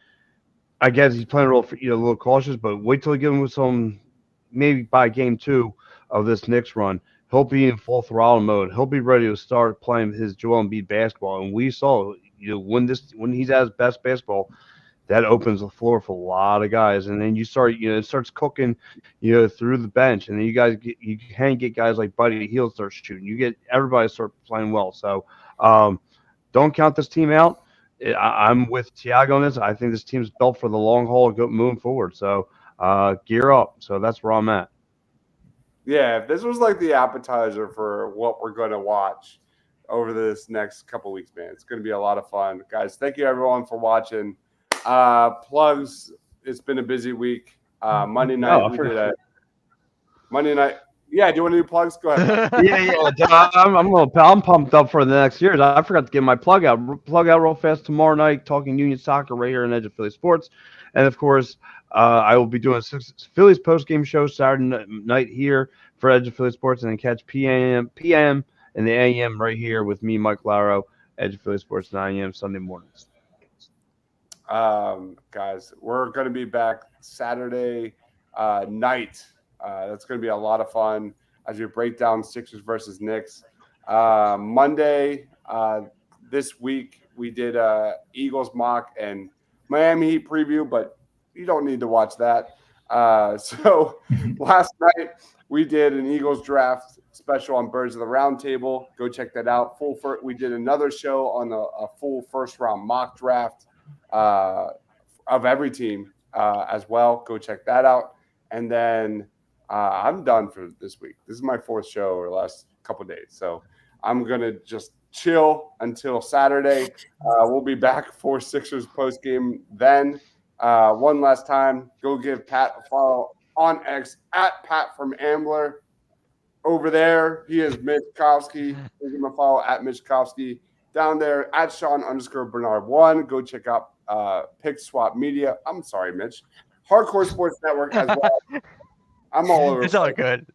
I guess he's playing a little cautious, but wait till you give him some, maybe by game 2 of this Knicks run, he'll be in full throttle mode. He'll be ready to start playing his Joel Embiid basketball, and we saw when he's at his best basketball, that opens the floor for a lot of guys, and then you start it starts cooking through the bench, and then you can get guys like Buddy Hield start shooting. You get everybody start playing well. So don't count this team out. I'm with Tiago on this. I think this team's built for the long haul, moving forward. So gear up. So that's where I'm at. Yeah, if this was like the appetizer for what we're going to watch over this next couple weeks, man, it's going to be a lot of fun. Guys, thank you everyone for watching. Plugs, it's been a busy week. Monday night, we did a Monday night. Yeah, do you want to do plugs? Go ahead. I'm pumped up for the next years. I forgot to get my plug out real fast tomorrow night, talking Union Soccer right here on Edge of Philly Sports. And of course, I will be doing Phillies post-game show Saturday night here for Edge of Philly Sports, and then catch PM and the AM right here with me, Mike Lauro, Edge of Philly Sports, 9 a.m. Sunday mornings. Guys, we're going to be back Saturday night. That's going to be a lot of fun as we break down Sixers versus Knicks. Monday, this week, we did Eagles mock and Miami Heat preview, but you don't need to watch that. So last night we did an Eagles draft special on Birds of the Round Table. Go check that out. We did another show on a full first round mock draft of every team as well. Go check that out. And then I'm done for this week. This is my 4th show over the last couple of days. So I'm going to just chill until Saturday. We'll be back for Sixers post game then. One last time, go give Pat a follow on X at Pat from Ambler. Over there, he is Mitch Kowski. Give him a follow at Mitch Kowski. Down there at Sean_Bernard1. Go check out Pick Swap Media. I'm sorry, Mitch. Hardcore Sports Network as well. I'm all over. It's all good.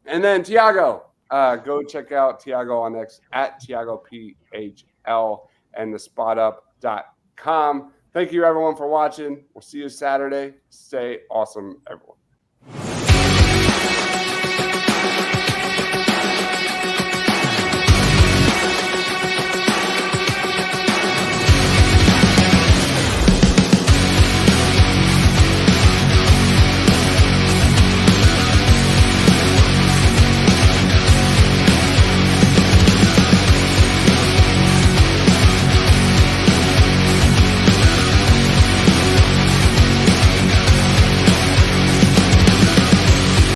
And then Tiago. Go check out Tiago on X at TiagoPHL and thespotup.com. Thank you, everyone, for watching. We'll see you Saturday. Stay awesome, everyone.